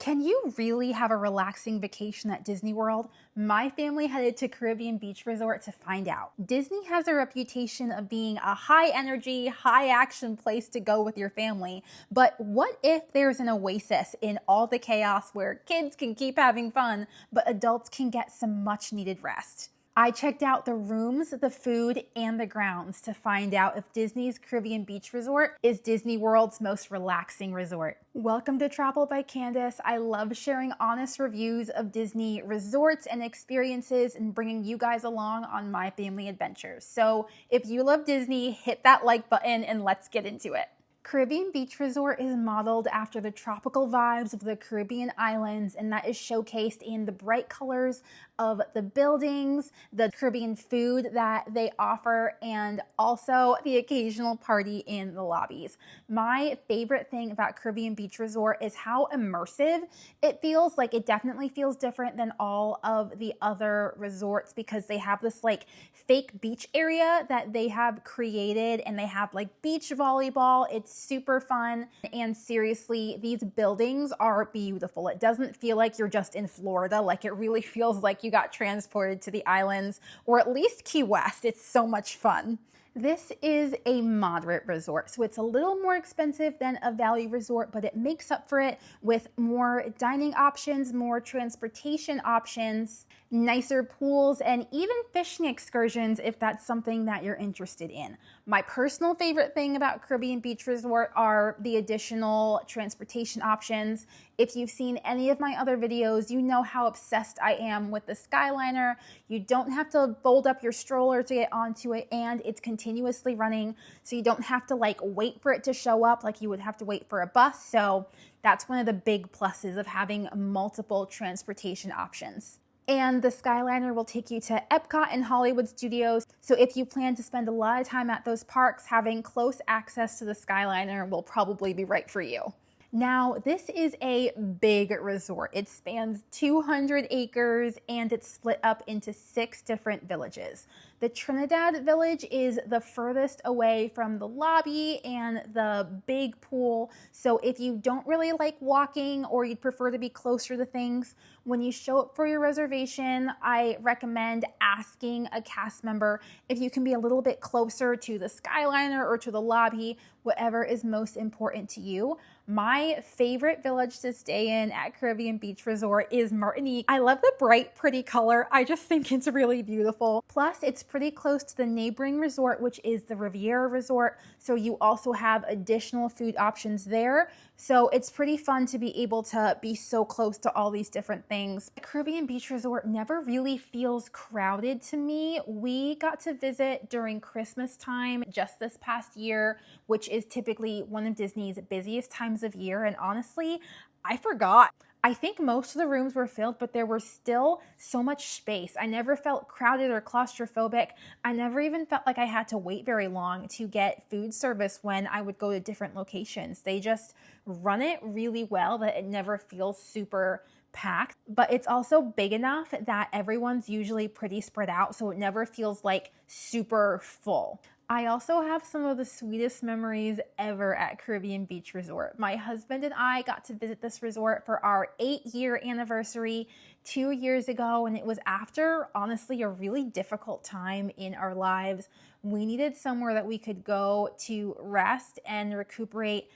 Can you really have a relaxing vacation at Disney World? My family headed to Caribbean Beach Resort to find out. Disney has a reputation of being a high energy, high action place to go with your family. But what if there's an oasis in all the chaos where kids can keep having fun, but adults can get some much needed rest? I checked out the rooms, the food, and the grounds to find out if Disney's Caribbean Beach Resort is Disney World's most relaxing resort. Welcome to Travel by Candace. I love sharing honest reviews of Disney resorts and experiences and bringing you guys along on my family adventures. So if you love Disney, hit that like button and let's get into it. Caribbean Beach Resort is modeled after the tropical vibes of the Caribbean islands, and that is showcased in the bright colors of the buildings, the Caribbean food that they offer, and also the occasional party in the lobbies. My favorite thing about Caribbean Beach Resort is how immersive it feels. Like, it definitely feels different than all of the other resorts because they have this like fake beach area that they have created, and they have like beach volleyball. It's super fun, and seriously, these buildings are beautiful. It doesn't feel like you're just in Florida. Like, it really feels like you got transported to the islands, or at least Key West. It's so much fun. This is a moderate resort, so it's a little more expensive than a value resort, but it makes up for it with more dining options, more transportation options, nicer pools, and even fishing excursions if that's something that you're interested in. My personal favorite thing about Caribbean Beach Resort are the additional transportation options. If you've seen any of my other videos, you know how obsessed I am with the Skyliner. You don't have to fold up your stroller to get onto it, and it's continuously running, so you don't have to like wait for it to show up like you would have to wait for a bus. So that's one of the big pluses of having multiple transportation options. And the Skyliner will take you to Epcot and Hollywood Studios. So if you plan to spend a lot of time at those parks, having close access to the Skyliner will probably be right for you. Now, this is a big resort. It spans 200 acres and it's split up into 6 different villages. The Trinidad Village is the furthest away from the lobby and the big pool. So if you don't really like walking or you'd prefer to be closer to things, when you show up for your reservation, I recommend asking a cast member if you can be a little bit closer to the Skyliner or to the lobby, whatever is most important to you. My favorite village to stay in at Caribbean Beach Resort is Martinique. I love the bright, pretty color. I just think it's really beautiful. Plus, it's pretty close to the neighboring resort, which is the Riviera Resort. So you also have additional food options there. So it's pretty fun to be able to be so close to all these different things. The Caribbean Beach Resort never really feels crowded to me. We got to visit during Christmas time just this past year, which is typically one of Disney's busiest times of year. And honestly, I forgot. I think most of the rooms were filled, but there was still so much space. I never felt crowded or claustrophobic. I never even felt like I had to wait very long to get food service when I would go to different locations. They just run it really well that it never feels super packed, but it's also big enough that everyone's usually pretty spread out, so it never feels like super full. I also have some of the sweetest memories ever at Caribbean Beach Resort. My husband and I got to visit this resort for our 8-year anniversary 2 years ago, and it was after, honestly, a really difficult time in our lives. We needed somewhere that we could go to rest and recuperate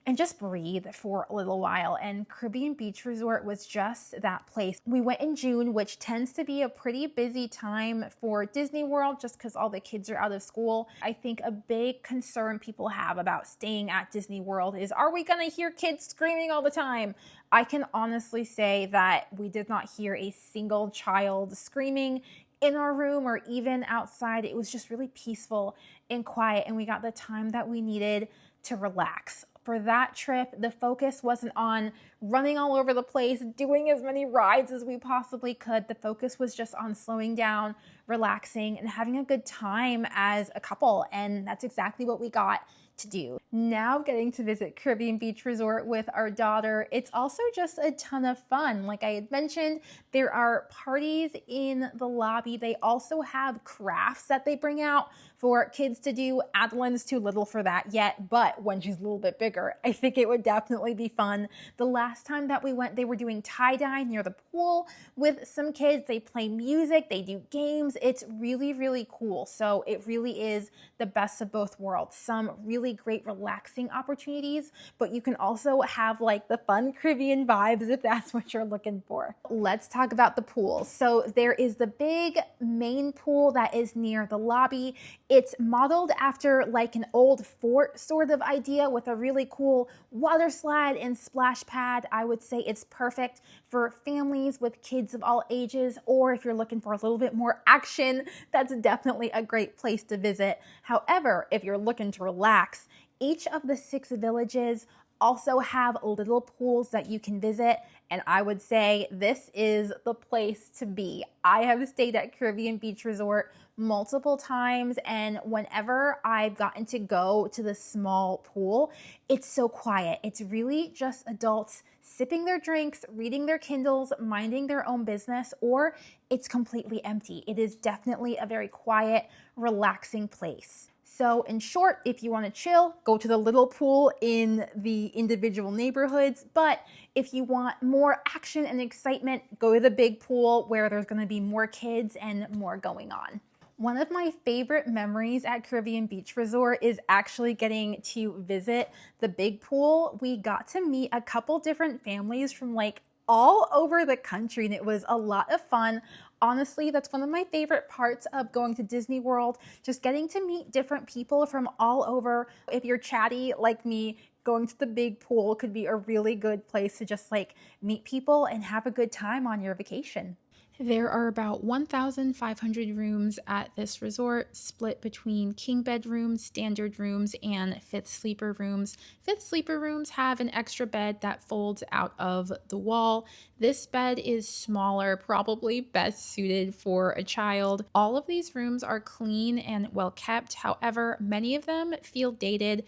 and just breathe for a little while, and Caribbean Beach Resort was just that place. We went in June, which tends to be a pretty busy time for Disney World just because all the kids are out of school. I think a big concern people have about staying at Disney World is, are we gonna hear kids screaming all the time? I can honestly say that we did not hear a single child screaming in our room or even outside. It was just really peaceful and quiet, and we got the time that we needed to relax. For that trip, the focus wasn't on running all over the place, doing as many rides as we possibly could. The focus was just on slowing down, relaxing, and having a good time as a couple. And that's exactly what we got to do. Now getting to visit Caribbean Beach Resort with our daughter, it's also just a ton of fun. Like I had mentioned, there are parties in the lobby. They also have crafts that they bring out for kids to do. Adeline's too little for that yet, but when she's a little bit bigger, I think it would definitely be fun. The last time that we went, they were doing tie-dye near the pool with some kids. They play music, they do games. It's really, really cool. So it really is the best of both worlds. Some really great relaxing opportunities, but you can also have like the fun Caribbean vibes if that's what you're looking for. Let's talk about the pool. So there is the big main pool that is near the lobby. It's modeled after like an old fort sort of idea with a really cool water slide and splash pad. I would say it's perfect for families with kids of all ages, or if you're looking for a little bit more action, that's definitely a great place to visit. However, if you're looking to relax, each of the 6 villages also have little pools that you can visit, and I would say this is the place to be. I have stayed at Caribbean Beach Resort multiple times, and whenever I've gotten to go to the small pool, it's so quiet. It's really just adults sipping their drinks, reading their Kindles, minding their own business, or it's completely empty. It is definitely a very quiet, relaxing place. So in short, if you want to chill, go to the little pool in the individual neighborhoods. But if you want more action and excitement, go to the big pool where there's going to be more kids and more going on. One of my favorite memories at Caribbean Beach Resort is actually getting to visit the big pool. We got to meet a couple different families from like all over the country, and it was a lot of fun. Honestly, that's one of my favorite parts of going to Disney World, just getting to meet different people from all over. If you're chatty like me, going to the big pool could be a really good place to just like meet people and have a good time on your vacation. There are about 1,500 rooms at this resort, split between king bedrooms, standard rooms, and fifth sleeper rooms. Fifth sleeper rooms have an extra bed that folds out of the wall. This bed is smaller, probably best suited for a child. All of these rooms are clean and well kept. However, many of them feel dated.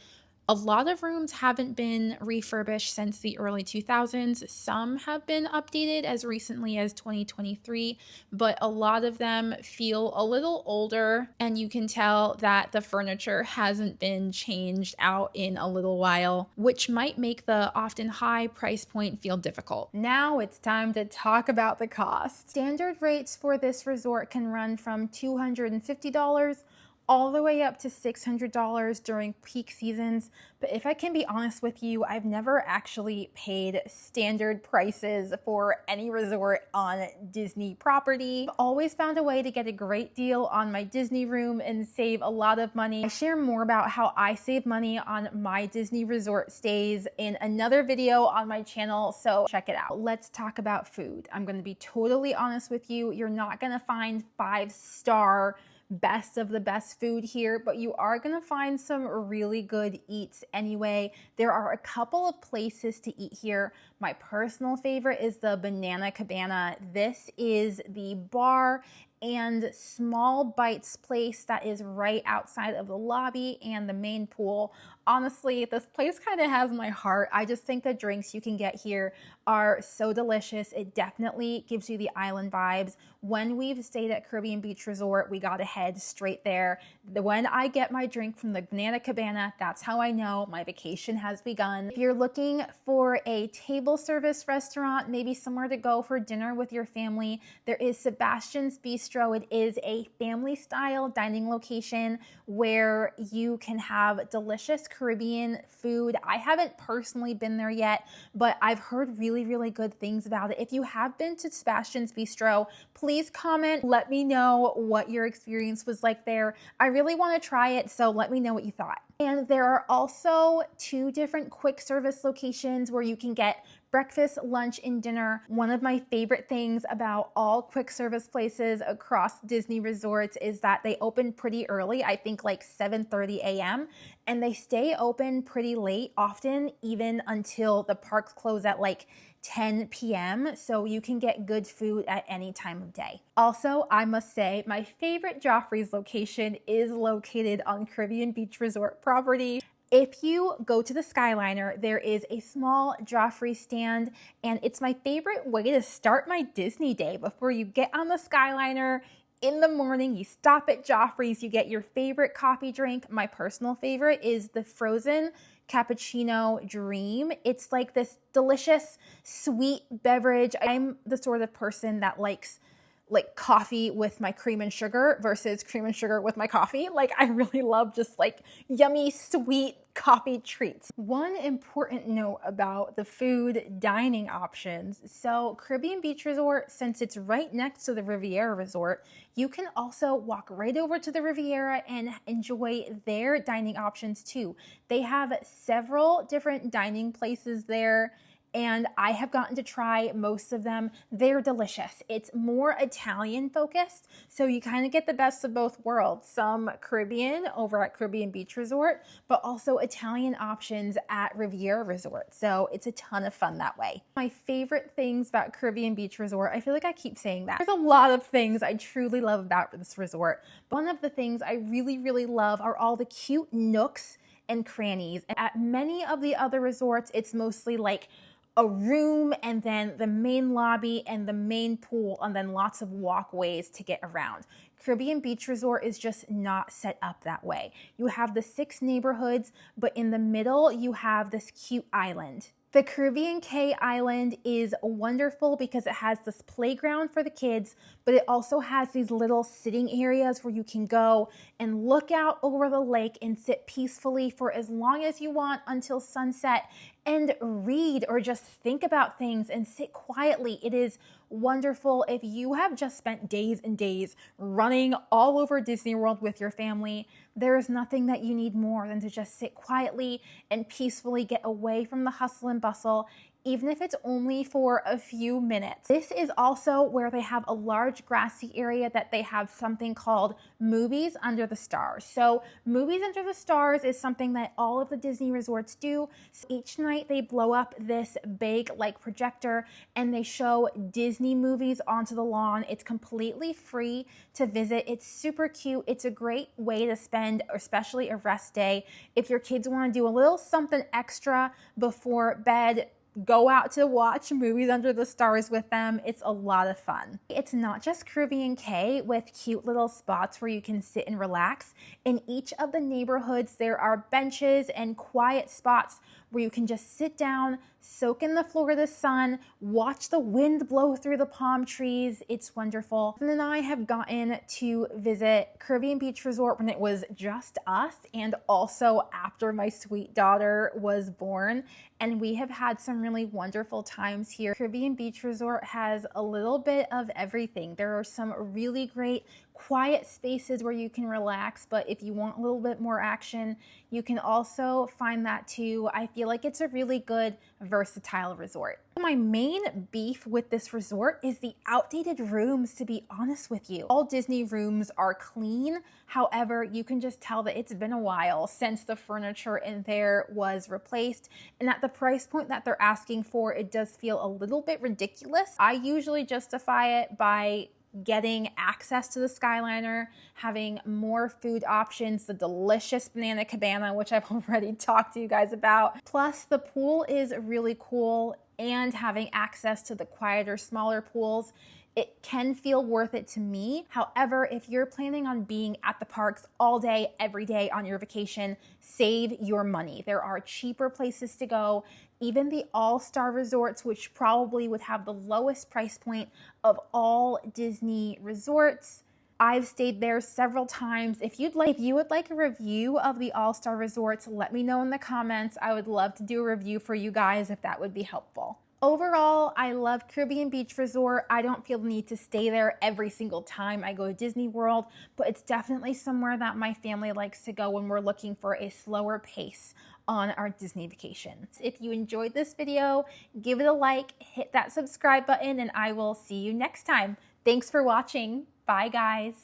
A lot of rooms haven't been refurbished since the early 2000s. Some have been updated as recently as 2023, but a lot of them feel a little older, and you can tell that the furniture hasn't been changed out in a little while, which might make the often high price point feel difficult. Now it's time to talk about the cost. Standard rates for this resort can run from $250 all the way up to $600 during peak seasons. But if I can be honest with you, I've never actually paid standard prices for any resort on Disney property. I've always found a way to get a great deal on my Disney room and save a lot of money. I share more about how I save money on my Disney resort stays in another video on my channel, so check it out. Let's talk about food. I'm going to be totally honest with you. You're not going to find 5-star best of the best food here, but you are going to find some really good eats anyway. There are a couple of places to eat here. My personal favorite is the Banana Cabana. This is the bar and small bites place that is right outside of the lobby and the main pool. Honestly, this place kind of has my heart. I just think the drinks you can get here are so delicious. It definitely gives you the island vibes. When we've stayed at Caribbean Beach Resort, we got to head straight there. When I get my drink from the Banana Cabana, that's how I know my vacation has begun. If you're looking for a table service restaurant, maybe somewhere to go for dinner with your family, there is Sebastian's Bistro. It is a family style dining location where you can have delicious Caribbean food. I haven't personally been there yet, but I've heard really, really good things about it. If you have been to Sebastian's Bistro, please comment. Let me know what your experience was like there. I really want to try it, so let me know what you thought. And there are also 2 different quick service locations where you can get breakfast, lunch, and dinner. One of my favorite things about all quick service places across Disney resorts is that they open pretty early, I think like 7:30 a.m., and they stay open pretty late, often even until the parks close at like 10 p.m. So you can get good food at any time of day. Also, I must say my favorite Joffrey's location is located on Caribbean Beach Resort property. If you go to the Skyliner, there is a small Joffrey stand, and it's my favorite way to start my Disney day. Before you get on the Skyliner in the morning, you stop at Joffrey's, you get your favorite coffee drink. My personal favorite is the frozen cappuccino dream. It's like this delicious, sweet beverage. I'm the sort of person that likes like coffee with my cream and sugar versus cream and sugar with my coffee. Like I really love just like yummy, sweet coffee treats. One important note about the food dining options. So Caribbean Beach Resort, since it's right next to the Riviera Resort, you can also walk right over to the Riviera and enjoy their dining options too. They have several different dining places there, and I have gotten to try most of them. They're delicious. It's more Italian focused, so you kind of get the best of both worlds. Some Caribbean over at Caribbean Beach Resort, but also Italian options at Riviera Resort. So it's a ton of fun that way. My favorite things about Caribbean Beach Resort, I feel like I keep saying that. There's a lot of things I truly love about this resort. One of the things I really, really love are all the cute nooks and crannies. At many of the other resorts, it's mostly like a room and then the main lobby and the main pool and then lots of walkways to get around. Caribbean Beach Resort is just not set up that way. You have the 6 neighborhoods, but in the middle you have this cute island. The Caribbean Cay Island is wonderful because it has this playground for the kids, but it also has these little sitting areas where you can go and look out over the lake and sit peacefully for as long as you want until sunset and read or just think about things and sit quietly. It is wonderful. If you have just spent days and days running all over Disney World with your family, there is nothing that you need more than to just sit quietly and peacefully get away from the hustle and bustle, even if it's only for a few minutes. This is also where they have a large grassy area that they have something called Movies Under the Stars. So Movies Under the Stars is something that all of the Disney resorts do. So each night they blow up this big like projector and they show Disney movies onto the lawn. It's completely free to visit. It's super cute. It's a great way to spend, especially a rest day. If your kids want to do a little something extra before bed, go out to watch Movies Under the Stars with them. It's a lot of fun. It's not just Caribbean Cay with cute little spots where you can sit and relax. In each of the neighborhoods, there are benches and quiet spots where you can just sit down, soak in the Florida sun, watch the wind blow through the palm trees. It's wonderful. And I have gotten to visit Caribbean Beach Resort when it was just us and also after my sweet daughter was born. And we have had some really wonderful times here. Caribbean Beach Resort has a little bit of everything. There are some really great quiet spaces where you can relax, but if you want a little bit more action, you can also find that too. I feel like it's a really good versatile resort. My main beef with this resort is the outdated rooms, to be honest with you. All Disney rooms are clean. However, you can just tell that it's been a while since the furniture in there was replaced. And at the price point that they're asking for, it does feel a little bit ridiculous. I usually justify it by getting access to the Skyliner, having more food options, the delicious banana cabana, which I've already talked to you guys about. Plus, the pool is really cool, and having access to the quieter, smaller pools, it can feel worth it to me. However, if you're planning on being at the parks all day, every day on your vacation, save your money. There are cheaper places to go. Even the all-star resorts, which probably would have the lowest price point of all Disney resorts, I've stayed there several times. If you would like a review of the all-star resorts, let me know in the comments. I would love to do a review for you guys if that would be helpful. Overall, I love Caribbean Beach Resort. I don't feel the need to stay there every single time I go to Disney World, but it's definitely somewhere that my family likes to go when we're looking for a slower pace on our Disney vacations. If you enjoyed this video, give it a like, hit that subscribe button, and I will see you next time. Thanks for watching. Bye, guys.